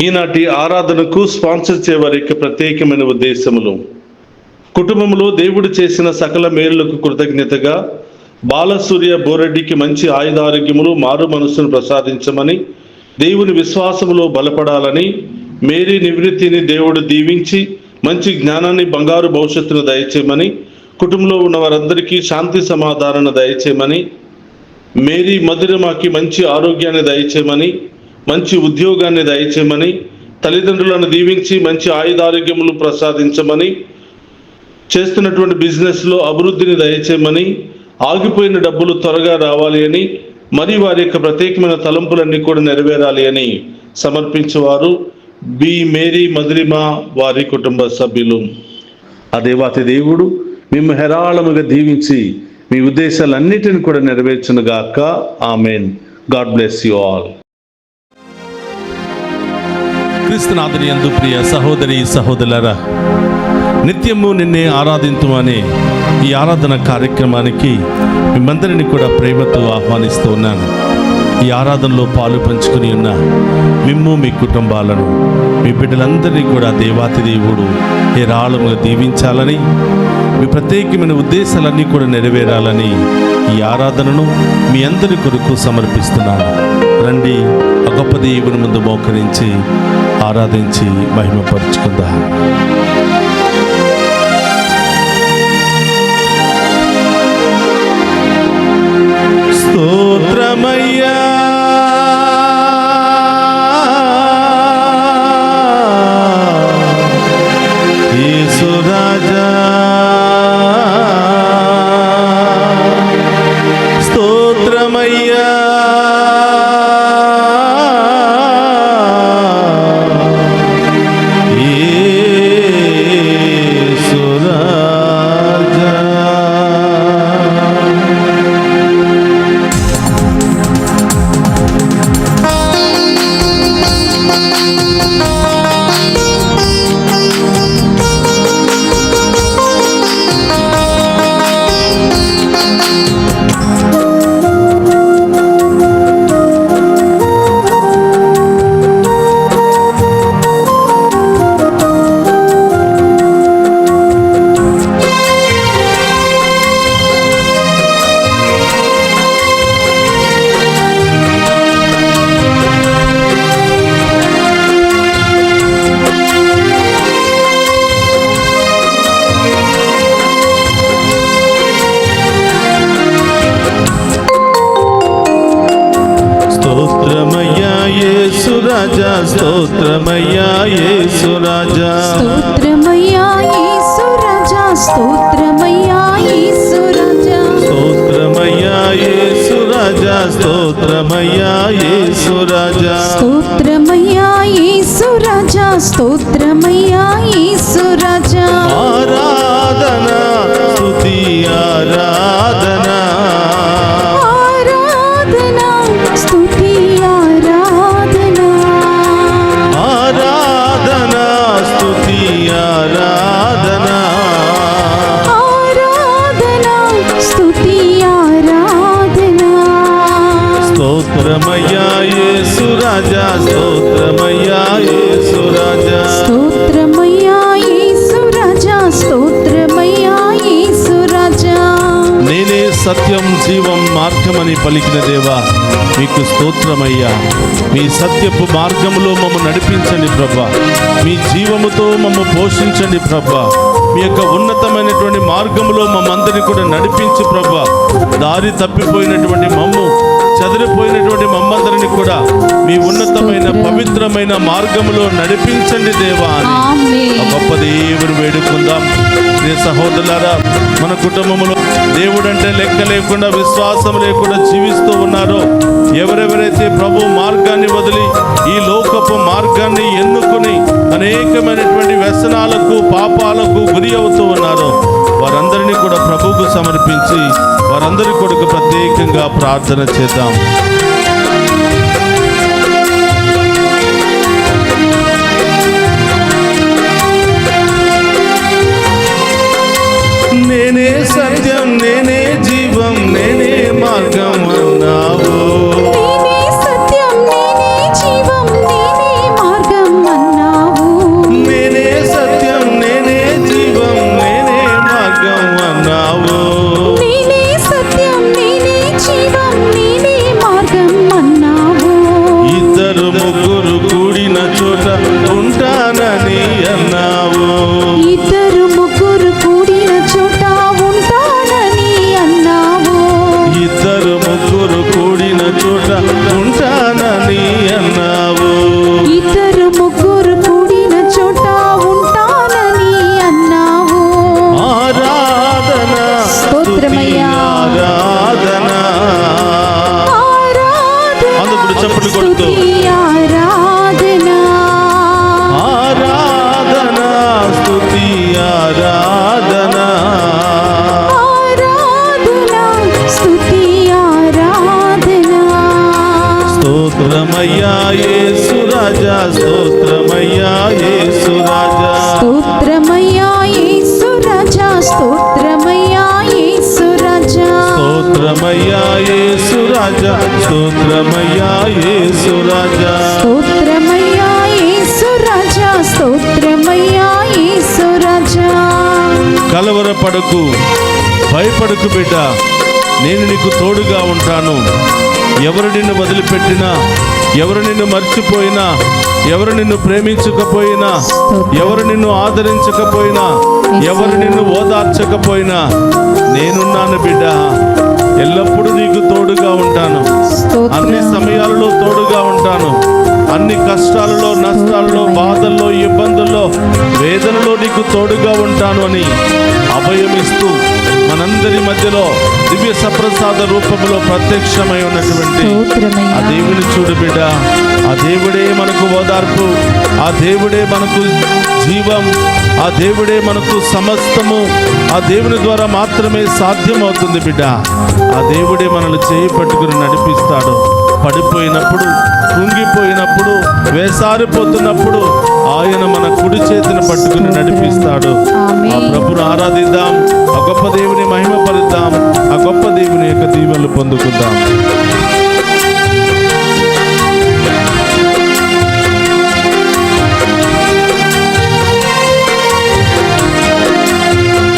ఈనాటి ఆరాధనకు స్పాన్సర్ చేయవారి యొక్క ప్రత్యేకమైన ఉద్దేశములు: కుటుంబంలో దేవుడు చేసిన సకల మేలులకు కృతజ్ఞతగా బాలసూర్య బోరెడ్డికి మంచి ఆయుధారోగ్యములు, మారు మనస్సును ప్రసాదించమని, దేవుని విశ్వాసములో బలపడాలని, మేరీ నివృత్తిని దేవుడు దీవించి మంచి జ్ఞానాన్ని, బంగారు భవిష్యత్తును దయచేయమని, కుటుంబంలో ఉన్న వారందరికీ శాంతి సమాధానాన్ని దయచేయమని, మేరీ మధురమాకి మంచి ఆరోగ్యాన్ని దయచేయమని, మంచి ఉద్యోగాన్ని దయచేయమని, తల్లిదండ్రులను దీవించి మంచి ఆయుధారోగ్యములు ప్రసాదించమని, చేస్తున్నటువంటి బిజినెస్లో అభివృద్ధిని దయచేయమని, ఆగిపోయిన డబ్బులు త్వరగా రావాలి అని, మరి వారి యొక్క ప్రత్యేకమైన తలంపులన్నీ కూడా నెరవేరాలి అని సమర్పించేవారు బి మేరీ మధురిమ, వారి కుటుంబ సభ్యులు. ఆ దేవాతి దేవుడు మేము హేరాళముగా దీవించి మీ ఉద్దేశాలన్నిటిని కూడా నెరవేర్చునుగాక. Amen. God bless you all. క్రీస్తునాథుని యందు ప్రియ సహోదరి సహోదరులారా, నిత్యము నిన్నే ఆరాధింతుమనే ఈ ఆరాధన కార్యక్రమానికి మిమ్మందరిని కూడా ప్రేమతో ఆహ్వానిస్తూ ఉన్నాను. ఈ ఆరాధనలో పాలు పంచుకుని ఉన్న మిమ్ము, మీ కుటుంబాలను, మీ బిడ్డలందరినీ కూడా దేవాతి దేవుడు హేరాళముగా దీవించాలని, మీ ప్రత్యేకమైన ఉద్దేశాలన్నీ కూడా నెరవేరాలని ఈ ఆరాధనను మీ అందరి కొరకు సమర్పిస్తున్నాను. రండి, ఆ గొప్ప దేవుని ముందు మోకరించి ఆరాధించి మహిమపరుచుకుందాం. స్తోత్రమయ్యా యేసు రాజా, స్తోత్రమయ్యా యేసు రాజా. స్తోత్రమయ్యా యేసు రాజా, స్తోత్రమయ్యా యేసు రాజా, స్తోత్రమయ్యా యేసు రాజా, స్తోత్రమయ్యా యేసు రాజా, స్తోత్రమయ్యా యేసు రాజా, స్తోత్రమయ్యా యేసు రాజా, స్తోత్రమయ్యా యేసు రాజా, స్తోత్రమయ్యా యేసు రాజా. ఆరాధన స్తుతి ఆరాధన, ఆరాధన స్తుతి ఆరాధన, ఆరాధన స్తుతి ఆరాధన, ఆరాధన స్తుతి ఆరాధన. స్తోత్రమయ్యా యేసు రాజా, స్తోత్రమయ్యా యేసు రాజా, స్తోత్రమయ్యా యేసు రాజా, స్తోత్రమయ్యా యేసు రాజా. నేనే సత్యం జీవం మార్గమని పలికిన దేవా, మీకు స్తోత్రమయ్యా. మీ సత్యపు మార్గములో మమ్ము నడిపించండి ప్రభా, మీ జీవముతో మమ్ము పోషించండి ప్రభా, మీ యొక్క ఉన్నతమైనటువంటి మార్గములో మమ్మందరినీ కూడా నడిపించి ప్రభా, దారి తప్పిపోయినటువంటి మమ్ము, చెదిరిపోయినటువంటి మమ్మందరినీ కూడా మీ ఉన్నతమైన పవిత్రమైన మార్గములో నడిపించండి దేవా అని ఆ గొప్ప దేవుని వేడుకుందాం. ప్రియ సహోదరులారా, మన కుటుంబంలో దేవుడంటే లెక్క లేకుండా, విశ్వాసం లేకుండా జీవిస్తూ ఉన్నారో, ఎవరెవరైతే ప్రభు మార్గాన్ని వదిలి ఈ లోకపు మార్గాన్ని ఎన్నుకొని అనేకమైనటువంటి వ్యసనాలకు, పాపాలకు గురి అవుతూ ఉన్నారో, వారందరినీ కూడా ప్రభువుకు సమర్పించి వారందరి కొరకు ప్రత్యేకంగా ప్రార్థన చేద్దాం. నేనే సత్యం, నేనే జీవం, నేనే మార్గం అన్నావు. నేనే సత్యం, నేనే జీవం, నేనే మార్గం స్తోత్రమయ్యా యేసు రాజా. స్తోత్రమయ్యా యేసు రాజా స్తోత్రమయ్యా యేసు రాజా స్తోత్రమయ్యా యేసు రాజా. స్తోత్రమయ్యా యేసు రాజా. స్తోత్రమయ్యా యేసు రాజా స్తోత్రమయ్యా యేసు రాజా. కలవరపడకు, భయపడకు బిడ్డ, నేను నీకు తోడుగా ఉంటాను. ఎవరు నిన్ను వదిలిపెట్టినా, ఎవరు నిన్ను మర్చిపోయినా, ఎవరు నిన్ను ప్రేమించకపోయినా, ఎవరు నిన్ను ఆదరించకపోయినా, ఎవరు నిన్ను ఓదార్చకపోయినా, నేనున్నాను బిడ్డ. ఎల్లప్పుడూ నీకు తోడుగా ఉంటాను. అన్ని సమయాలలో తోడుగా ఉంటాను. అన్ని కష్టాలలో, నష్టాలలో, బాధల్లో, ఇబ్బందుల్లో, వేదనలో నీకు తోడుగా ఉంటాను అని అభయమిస్తూ మనందరి మధ్యలో దివ్య సప్రసాద రూపంలో ప్రత్యక్షమై ఉన్నటువంటి ఆ దేవుని చూడు బిడ్డ. ఆ దేవుడే మనకు ఓదార్పు, ఆ దేవుడే మనకు జీవం, ఆ దేవుడే మనకు సమస్తము. ఆ దేవుని ద్వారా మాత్రమే సాధ్యమవుతుంది బిడ్డ. ఆ దేవుడే మనల్ని చేయి పట్టుకుని నడిపిస్తాడు. పడిపోయినప్పుడు, కుంగిపోయినప్పుడు, వేసారిపోతున్నప్పుడు ఆయన మన కుడి చేతిని పట్టుకుని నడిపిస్తాడు. ఆ ప్రభుని ఆరాధిద్దాం, ఆ గొప్ప దేవుని మహిమపరుద్దాం, ఆ గొప్ప దేవుని యొక్క దీవెనలు పొందుకుందాం.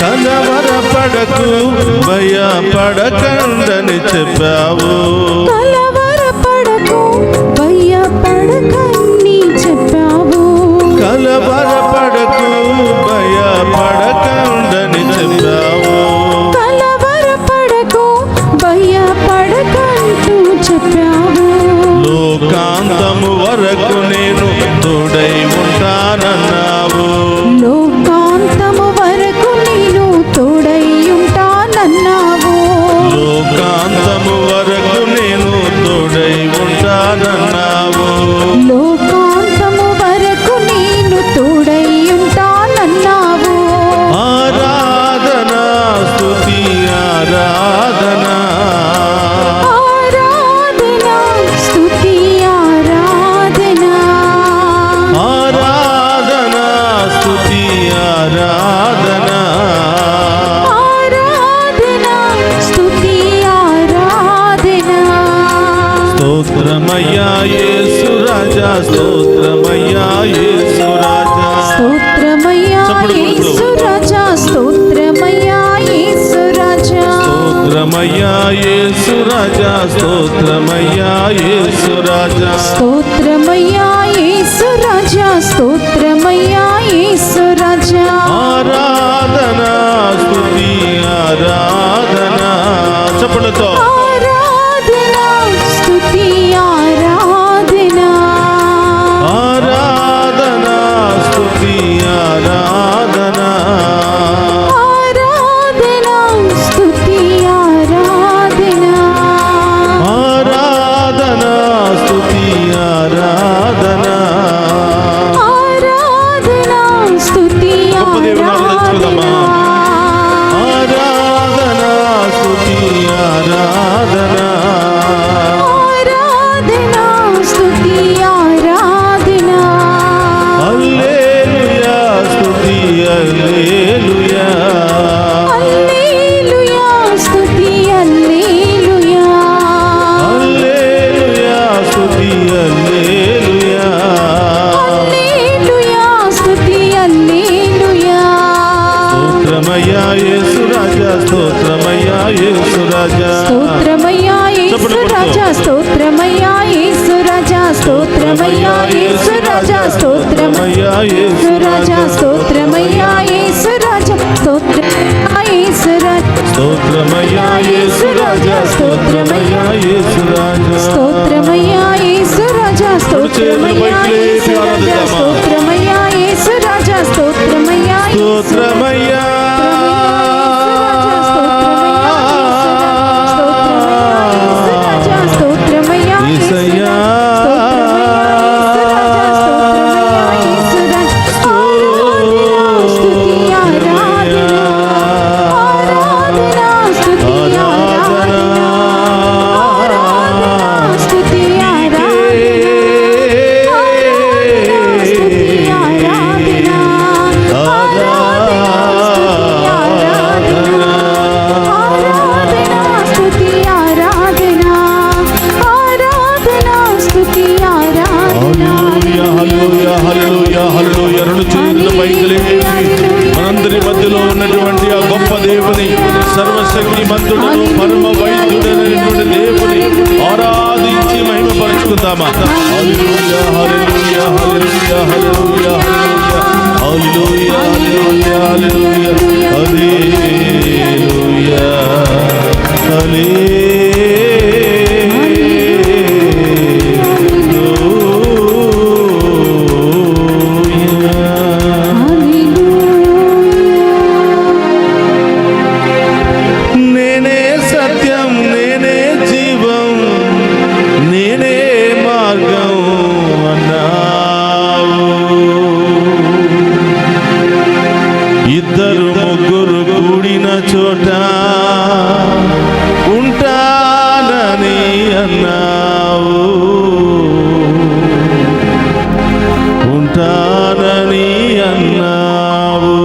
కలవరపడకు, భయపడకండని చెప్పావు. కలవరపడకు, భయపడకని చెప్పావు. కలవరపడకు, భయపడకండని చెప్పావు. కలవరపడకు, భయపడకంటూ చెప్పావు. లోకాంతము వరకు నేను తోడై ఉంటానన్నావు. లోకాంతము వరకు నేను తోడై ఉంటానన్నావు. లోకాంతము వరకు నేను తోడై ఉంటానన్నావు. లోకాంతము వరకు నేను తోడై ఉంటానన్నావు. ఆరాధన, స్తుతి ఆరాధన, ఆరాధన స్తుతి ఆరాధన, ఆరాధన, స్తుతి ఆరాధన. ఆరాధన స్తుతి ఆరాధన. స్తోత్రమయ్యా యేసు రాజా, స్తోత్రమయ్యా యేసు రాజా. స్తోత్రమయ్యా యేసు రాజా స్తోత్రమయ్యా యేసు రాజా. స్తోత్రమయ్యా యేసు రాజా, స్తోత్రమయ్యా యేసు రాజా. స్తోత్రమయ్యా యేసు రాజా స్తోత్రమయ్యా యేసు రాజా. ఆరాధన, స్తుతి ఆరాధన. చప్పలతో ఆరాధన స్తుతి ఆరాధన, ఆరాధన, స్తుతి ఆరాధన. ఆరాధన స్తుతి ఆరాధన, ఆరాధన, స్తుతి ఆరాధన. ఆరాధన స్తుతి గొప్ప దేవుని ఆరాధించుకుందామా? ఆరాధన, ఆరాధన, స్తుతి ఆరాధన. ఆరాధన స్తుతి ఆరాధన. హల్లెలూయా, స్తుతి హల్లెలూయా. హల్లెలూయా స్తుతి హల్లెలూయా. హల్లెలూయా, స్తుతి హల్లెలూయా. హల్లెలూయా స్తుతి హల్లెలూయా. స్తోత్రమయ్యా యేసు రాజా, స్తోత్రమయ్యా యేసు రాజా. స్తోత్రమయ్యా యేసు రాజా స్తోత్రమయ్యా యేసు రాజా. స్తోత్రమయ్యా యేసు రాజా స్తోత్రమయ్యా యేసు రాజా. స్తోత్రమయ్యా యేసు రాజా స్తోత్రమయ్యా యేసు రాజా. స్తోత్రమయ్యా యేసు రాజా, స్తోత్రమయ్యా యేసు రాజా. స్తోత్రమయ్యా యేసు రాజా స్తోత్రమయ్యా యేసు రాజా. స్తోత్రమయ్యా యేసు రాజా స్తోత్రమయ్యా స్తోత్రమయ్యా. స్తోత్రమయ్యా యేసయ్యా. సర్వశక్తిమంతుడను పరమ వైద్యుడైనటువంటి దేవుని ఆరాధించి మహిమపరుచుకుందామా. హల్లెలూయా హల్లెలూయా హల్లెలూయా హల్లెలూయా హల్లెలూయా హల్లెలూయా హల్లెలూయా హల్లెలూయా హల్లెలూయా. నేనే సత్యం, నేనే జీవం, నేనే మార్గం అన్నావు. ఇద్దరు ముగ్గురు కూడిన చోట ఉంటానని అన్నావు, ఉంటానని అన్నావు.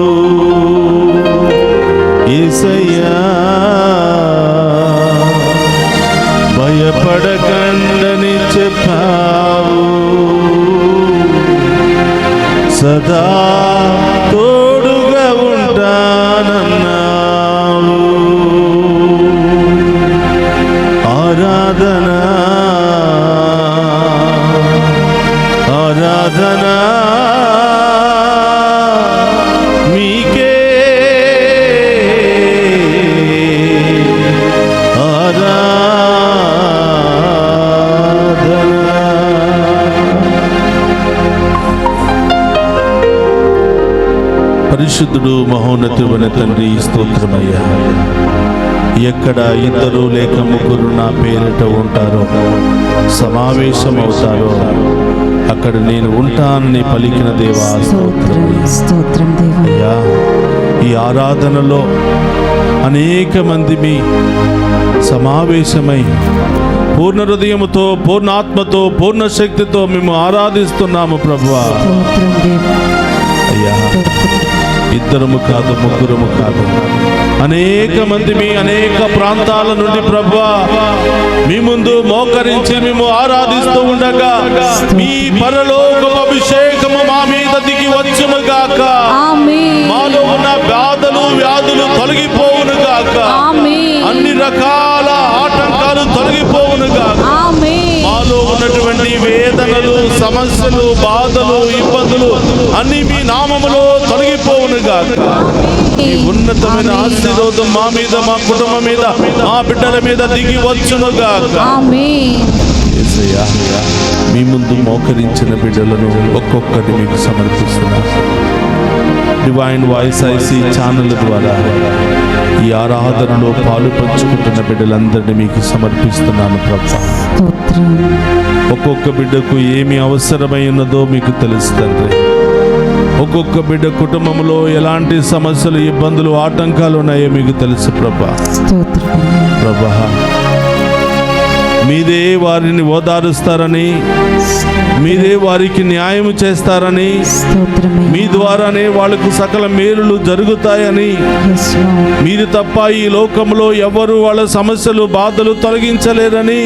యేసయ్యా భయపడకండని చెప్పావు, సదా తోడుగా ఉంటానన్నావు. ఆరాధన ఆరాధన మీకే, పరిశుద్ధుడు మహోన్నతుడైన తండ్రి స్తోత్రమయ్యా. ఎక్కడ ఇద్దరు లేక ముగ్గురు నా పేరిట ఉంటారో, సమావేశం అవుతారో, అక్కడ నేను ఉంటానని పలికిన దేవా స్తోత్రం దేవా. అయ్యా, ఈ ఆరాధనలో అనేక మంది మీ సమావేశమై పూర్ణ హృదయముతో, పూర్ణ ఆత్మతో, పూర్ణ శక్తితో మేము ఆరాధిస్తున్నాము ప్రభువా. అయ్యా, ఇద్దరము కాదు, ముగ్గురము కాదు, అనేక మంది మీ అనేక ప్రాంతాల నుండి ప్రభువా మీ ముందు మోకరించి మేము ఆరాధిస్తూ ఉండగా మీ పరలోకపు అభిషేకము మా మీద దిగి వచ్చును గాక. మాలో ఉన్న బాధలు వ్యాధులు తొలగిపోవును గాక. అన్ని రకాల ఆటంకాలు తొలగిపోవును గాక. మాలో ఉన్నటువంటి వేదనలు, సమస్యలు, బాధలు, ఇబ్బందులు అన్ని మీ నామములో తొలగిపోవును గాక. ఈ ఉన్నతమైన ఆశీర్వాదం మా మీద, మా కుటుంబం మీద, మా బిడ్డల మీద దిగి వచ్చును గాక. యేసయ్యా, మీ ముందు మోకరించిన బిడ్డలను ఒక్కొక్కటి మీకు సమర్పిస్తున్నాను. డివైన్ వాయిస్ ఐసీ ఛానల్ ద్వారా ఈ ఆరాధనలో పాలు పంచుకుంటున్న బిడ్డలందరినీ మీకు సమర్పిస్తున్నాను ప్రభువా. ఒక్కొక్క బిడ్డకు ఏమి అవసరమై ఉన్నదో మీకు తెలుసు తండ్రి. ఒక్కొక్క బిడ్డ కుటుంబంలో ఎలాంటి సమస్యలు, ఇబ్బందులు, ఆటంకాలు ఉన్నాయో మీకు తెలుసు ప్రభా. ప్రభా, మీదే వారిని ఓదారుస్తారని, మీరే వారికి న్యాయం చేస్తారని, మీ ద్వారానే వాళ్ళకు సకల మేలులు జరుగుతాయని, మీరు తప్ప ఈ లోకంలో ఎవరు వాళ్ళ సమస్యలు, బాధలు తొలగించలేరని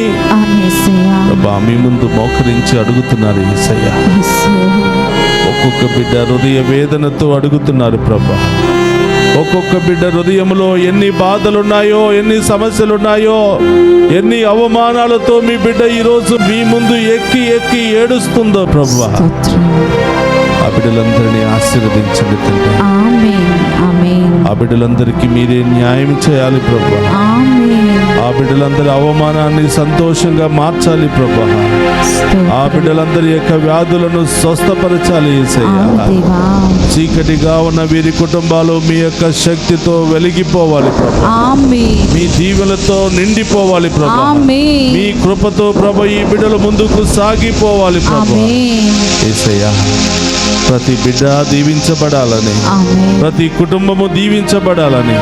ప్రభా మీ ముందు మోకరించి అడుగుతున్నారు యేసయ్యా. ఒక్కొక్క బిడ్డ హృదయ వేదనతో అడుగుతున్నారు ప్రభా. ఒక్కొక్క బిడ్డ హృదయంలో ఎన్ని బాధలున్నాయో, ఎన్ని సమస్యలున్నాయో, ఎన్ని అవమానాలతో మీ బిడ్డ ఈరోజు మీ ముందు ఎక్కి ఎక్కి ఏడుస్తుందో ప్రభువా. ఆ బిడ్డలందరినీ ఆశీర్వదించండి తండ్రి. ఆ బిడ్డలందరికీ మీరే న్యాయం చేయాలి ప్రభువా. ఆ బిడ్డలందరి అవమానాన్ని సంతోషంగా మార్చాలి ప్రభువా. ఆ బిడ్డలందరి యొక్క వ్యాధులను స్వస్థపరచాలి యేసయ్యా. చీకటిగా ఉన్న వీరి కుటుంబాలు మీ యొక్క శక్తితో వెలిగిపోవాలి ప్రభువా. మీ దీవెనలతో నిండిపోవాలి ప్రభువా. మీ కృపతో ప్రభు ఈ బిడ్డలు ముందుకు సాగిపోవాలి ప్రభువా. యేసయ్యా, ప్రతి బిడ్డ దీవించబడాలని, ప్రతి కుటుంబము దీవించబడాలని,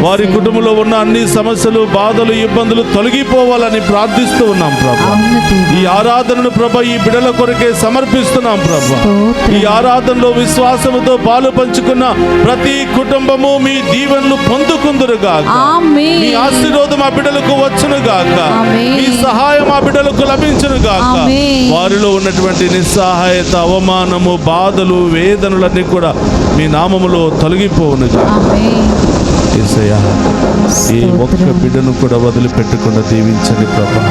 వారి కుటుంబంలో ఉన్న అన్ని సమస్యలు, బాధలు, ఇబ్బందులు తొలగిపోవాలని ప్రార్థిస్తూ ఉన్నాం ప్రభా. అవును దేవా. ఈ ఆరాధనను ప్రభా ఈ బిడ్డల కొరకే సమర్పిస్తున్నాం ప్రభా. స్తోత్రం. ఈ ఆరాధనలో విశ్వాసముతో పాలు పంచుకున్న ప్రతి కుటుంబము మీ దీవెనలు పొందుకుందురుగాక. ఆమేన్. మీ ఆశీర్వాదం ఆ బిడ్డలకు వచ్చునుగాక. ఆమేన్. మీ సహాయం ఆ బిడ్డలకు లభించునుగాక. ఆమేన్. వారిలో ఉన్నటువంటి నిస్సహాయత, అవమానము, బాధలు, వేదనలన్నీ కూడా మీ నామములో తొలగిపోవునుగాక. ఆమేన్. యేసయ్యా, ఏ ఒక్క స్తోత్రం. బిడ్డను కూడా వదిలిపెట్టకుండా దీవించండి ప్రభా.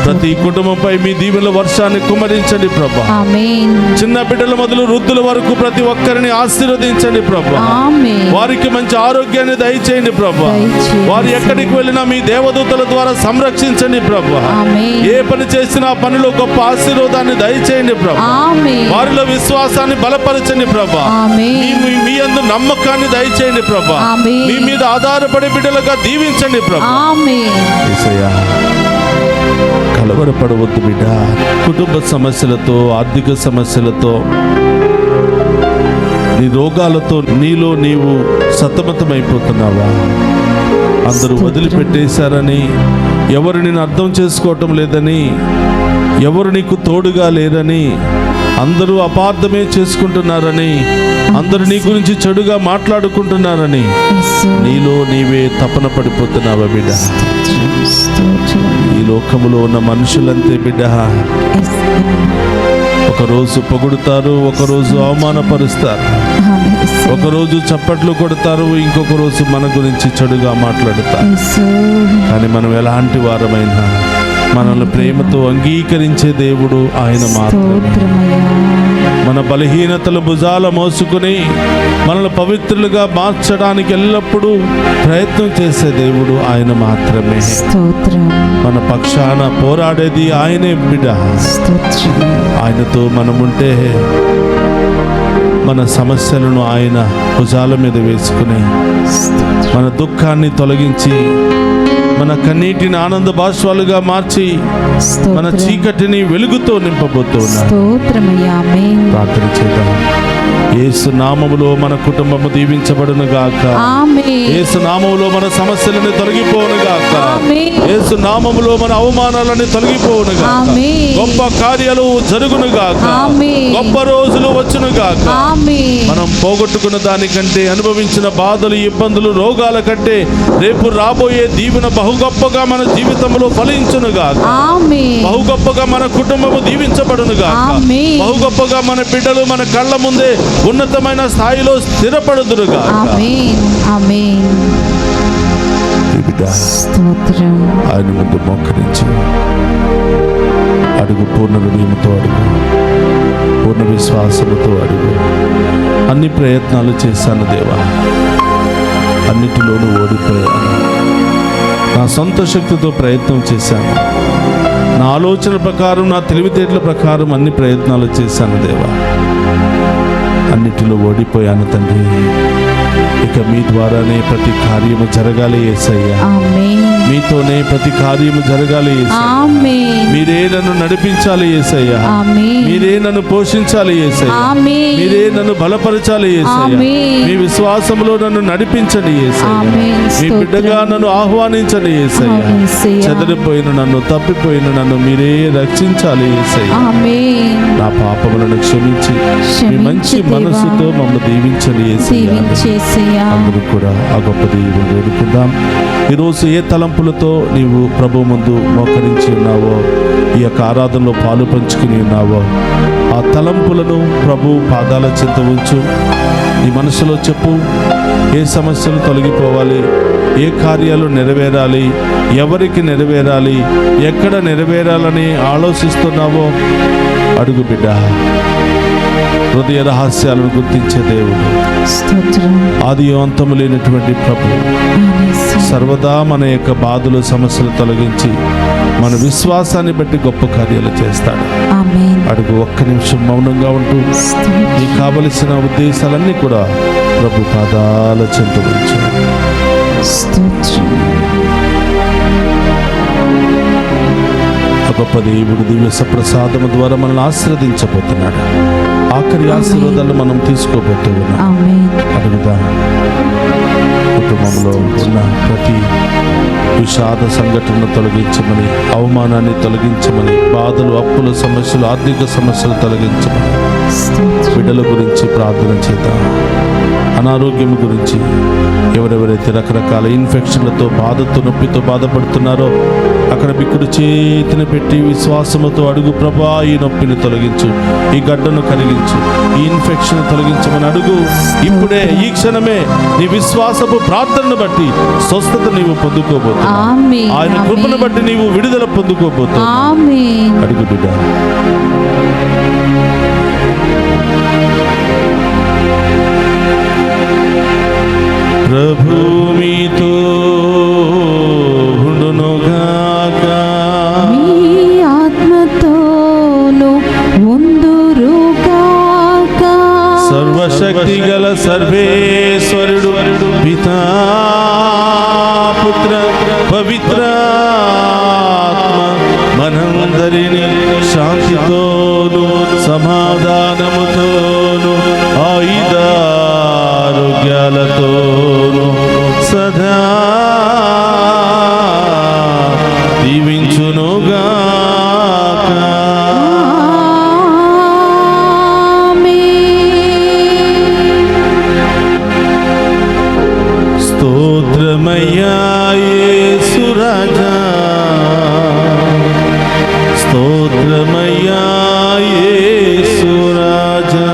ప్రతి కుటుంబంపై మీ దీవెనల వర్షాన్ని కుమ్మరించండి ప్రభా. ఆమేన్. చిన్న బిడ్డల మొదలు వృద్ధుల వరకు ప్రతి ఒక్కరిని ఆశీర్వదించండి ప్రభా. ఆమేన్. వారికి మంచి ఆరోగ్యాన్ని దయచేయండి ప్రభా. దయచేయండి. వారు ఎక్కడికి వెళ్ళినా మీ దేవదూతల ద్వారా సంరక్షించండి ప్రభా. ఆమేన్. ఏ పని చేసినా ఆ పనిలో గొప్ప ఆశీర్వాదాన్ని దయచేయండి ప్రభా. ఆమేన్. వారిలో విశ్వాసాన్ని బలపరచండి ప్రభా. ఆమేన్. మీ యందు నమ్మకాన్ని దయచేయండి ప్రభా. ఆమేన్. మీ మీద ఆధారపడి బిడ్డలుగా దీవించండి ప్రభా. ఆమేన్. యేసయ్యా, కలవరపడవద్దు బిడ్డ. కుటుంబ సమస్యలతో, ఆర్థిక సమస్యలతో, నీ రోగాలతో నీలో నీవు సతమతమైపోతున్నావా? అందరూ వదిలిపెట్టేశారని, ఎవరు నేను అర్థం చేసుకోవటం లేదని, ఎవరు నీకు తోడుగా లేరని, అందరూ అపార్థమే చేసుకుంటున్నారని, అందరూ నీ గురించి చెడుగా మాట్లాడుకుంటున్నారని యేసు. నీలో నీవే తపన పడిపోతున్నావా బిడ్డ? స్తోత్రం. స్తోత్రం. ఈ లోకములో ఉన్న మనుషులంతే బిడ్డ. యేసు. ఒకరోజు పొగుడుతారు, ఒకరోజు అవమానపరుస్తారు, ఆమేన్. యేసు. ఒకరోజు చప్పట్లు కొడతారు, ఇంకొక రోజు మన గురించి చెడుగా మాట్లాడుతారు. యేసు. కానీ మనం ఎలాంటి వారమైనా మనల్ని ప్రేమతో అంగీకరించే దేవుడు ఆయన మాత్రమే. స్తోత్రమయ్యా. మన బలహీనతలు భుజాల మోసుకుని మనల్ని పవిత్రులుగా మార్చడానికి ఎల్లప్పుడూ ప్రయత్నం చేసే దేవుడు ఆయన మాత్రమే. స్తోత్రం. మన పక్షాన పోరాడేది ఆయనే బిడ్డ. స్తోత్రం. ఆయనతో మనముంటే మన సమస్యలను ఆయన భుజాల మీద వేసుకుని స్తోత్రం. మన దుఃఖాన్ని తొలగించి మన కన్నీటిని ఆనంద బాష్పాలుగా మార్చి మన స్తోత్రం. చీకటిని వెలుగుతో నింపబోతున్నాడు. స్తోత్రమయ్యా. ఆమేన్. ప్రార్థన చేద్దాం. యేసు నామములో మన కుటుంబము దీవించబడును గాక. ఆమేన్. యేసు నామములో మన సమస్యలను తొలగిపోవును గాక. ఆమేన్. యేసు నామములో మన అవమానాలను తొలగిపోవును గాక. ఆమేన్. గొప్ప కార్యాలు జరుగును గాక. ఆమేన్. గొప్ప రోజులు వచ్చును గాక. ఆమేన్. మనం పోగొట్టుకున్న దానికంటే, అనుభవించిన బాధలు, ఇబ్బందులు, రోగాల కంటే రేపు రాబోయే దీవెన బహు గొప్పగా మన జీవితంలో ఫలించును గాక. ఆమేన్. బహు గొప్పగా మన కుటుంబము దీవించబడును గాక. ఆమేన్. బహు గొప్పగా మన బిడ్డలు మన కళ్ళ ముందే ఉన్నతమైన స్థాయిలో స్థిరపడుదురు గాక. ఆమేన్. ఆమేన్. ఈ బిడ్డ స్తోత్రం. ఆయన ముందు మోకరించి అడుగు. పూర్ణ హృదయంతో అడుగు, పూర్ణ విశ్వాసముతో అడుగు. అన్ని ప్రయత్నాలు చేశాను దేవా, అన్నిటిలోనూ ఓడిపోయాను. నా సొంత శక్తితో ప్రయత్నం చేశాను, నా ఆలోచన ప్రకారం, నా తెలివితేటల ప్రకారం అన్ని ప్రయత్నాలు చేశాను దేవా, అన్నిటిలో ఓడిపోయాను తండ్రి. ఇక మీ ద్వారానే ప్రతి కార్యము జరగాలి యేసయ్యా. ఆమేన్. మీతోనే ప్రతి కార్యము జరగాలి యేసయ్యా. ఆమేన్. మీరే నన్ను నడిపించాలి యేసయ్యా. ఆమేన్. మీరే నన్ను పోషించాలి యేసయ్యా. ఆమేన్. మీరే నన్ను బలపరచాలి యేసయ్యా. ఆమేన్. మీ విశ్వాసములో నన్ను నడిపించండి యేసయ్యా. ఆమేన్. మీ బిడ్డగా నన్ను ఆహ్వానించండి యేసయ్యా. అవును యేసయ్యా. చెదరిపోయిన నన్ను, తప్పిపోయిన నన్ను మీరే రక్షించాలి యేసయ్యా. ఆమేన్. నా పాపములను క్షమించి మీ మంచి క్షమించు మనసుతో దేవా. మమ్మల్ని దీవించండి యేసయ్యా. దీవించేసయ్యా. అందరూ కూడా ఆ గొప్ప దీవెన వేడుకుందాం. ఈరోజు ఏ తలంపులతో నీవు ప్రభు ముందు మోకరించి ఉన్నావో, ఈ యొక్క ఆరాధనలో పాలు పంచుకుని ఉన్నావో, ఆ తలంపులను ప్రభు పాదాల చెంత ఉంచు. నీ మనసులో చెప్పు, ఏ సమస్యలు తొలగిపోవాలి, ఏ కార్యాలు నెరవేరాలి, ఎవరికి నెరవేరాలి, ఎక్కడ నెరవేరాలని ఆలోచిస్తున్నావో అడుగు బిడ్డ. హృదయ రహస్యాలను గుర్తించే దేవుడు, స్తోత్రం. ఆది అంతము లేనటువంటి ప్రభు సర్వదా మన యొక్క బాధలు, సమస్యలు తొలగించి మన విశ్వాసాన్ని బట్టి గొప్ప కార్యాలు చేస్తాడు. ఆమేన్. అడుగు. ఒక్క నిమిషం మౌనంగా ఉంటూ స్తోత్రం. నీకు కావలసిన ఉద్దేశాలన్నీ కూడా ప్రభు పాదాల చెంత ఉంచు. స్తోత్రం. ఆ గొప్ప దేవుడు దివ్య ప్రసాదము ద్వారా మనల్ని ఆశీర్వదించబోతున్నాడు. ఆఖరి ఆశీర్వాదాలు మనం తీసుకోబోతూ ఉన్నాం. ఆమేన్. అడుగుదాం. కుటుంబంలో ఉన్న ప్రతి విషాద సంఘటనను తొలగించమని, అవమానాన్ని తొలగించమని, బాధలు, అప్పుల సమస్యలు, ఆర్థిక సమస్యలు తొలగించమని, స్తోత్రం. బిడ్డల గురించి ప్రార్థన చేద్దాం. అనారోగ్యం గురించి, ఎవరెవరైతే రకరకాల ఇన్ఫెక్షన్లతో, బాధతో, నొప్పితో బాధపడుతున్నారో అక్కడ బిక్కుడు చేతిని పెట్టి విశ్వాసముతో అడుగు, ప్రభా ఈ నొప్పిని తొలగించు, ఈ గడ్డను కలిగించు, ఈ ఇన్ఫెక్షన్ తొలగించమని అడుగు. ఇప్పుడే ఈ క్షణమే నీ విశ్వాసపు ప్రార్థనను బట్టి స్వస్థత నీవు పొందుకోబోతున్నావు. ఆమేన్. ఆయన కృపను ఆమేన్. బట్టి నీవు విడుదల పొందుకోబోతున్నావు. ఆమేన్. అడుగు బిడ్డ. ప్రభు మీతో ఉండునుగాక. మీ ఆత్మతోను ఉందురుగాక. సర్వశక్తి గల సర్వేశ్వరుడు పితా, పుత్ర, పవిత్రాత్మ మనందరిని శాంతితోను సమాధానముతోను ఆయుధారోగ్యాలతోను సదా దీవించునుగాక. స్తోత్రమయ్యా యేసు రాజా, స్తోత్రమయ్యా యేసు రాజా.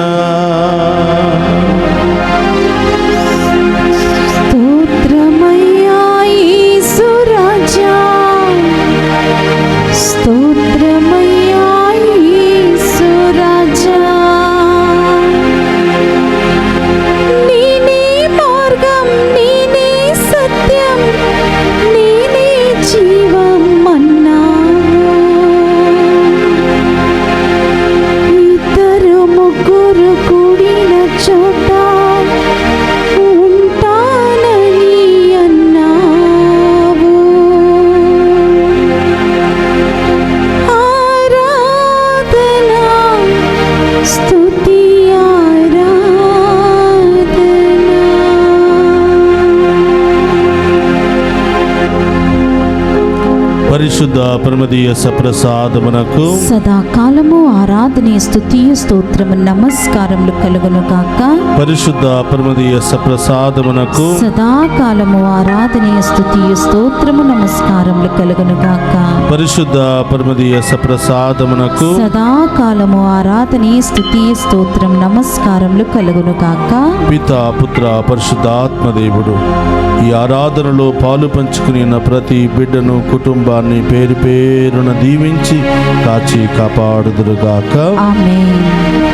స్తోత్రమయ్యా యేసు రాజా, స్తోత్రమయ్యా యేసు రాజా. నేనే మార్గం, నేనే సత్యం, నేనే జీవం అన్నావు. ఇద్దరు ముగ్గురు కూడిన చోట ఉంటానని అన్నావు. ఆరాధన, స్తుతి పరిశుద్ధ పరమదీయ సప్రసాదమునకు సదాకాలము ఆరాధనే స్తుతియు స్తోత్రము నమస్కారములు కలుగును గాక. పరిశుద్ధ పరమదీయ సప్రసాదమునకు సదాకాలము ఆరాధనే స్తుతియు స్తోత్రము నమస్కారములు కలుగును గాక. పరిశుద్ధ పరమదీయ సప్రసాదమునకు సదాకాలము ఆరాధనే స్తుతియు స్తోత్రం నమస్కారములు కలుగును గాక. పిత, పుత్ర, పరిశుద్ధాత్మదేవుడు ఈ ఆరాధనలో పాలు పంచుకుని ఉన్న ప్రతి బిడ్డను, కుటుంబాన్ని పేరు పేరున దీవించి కాచి కాపాడుదురుగాక. ఆమేన్.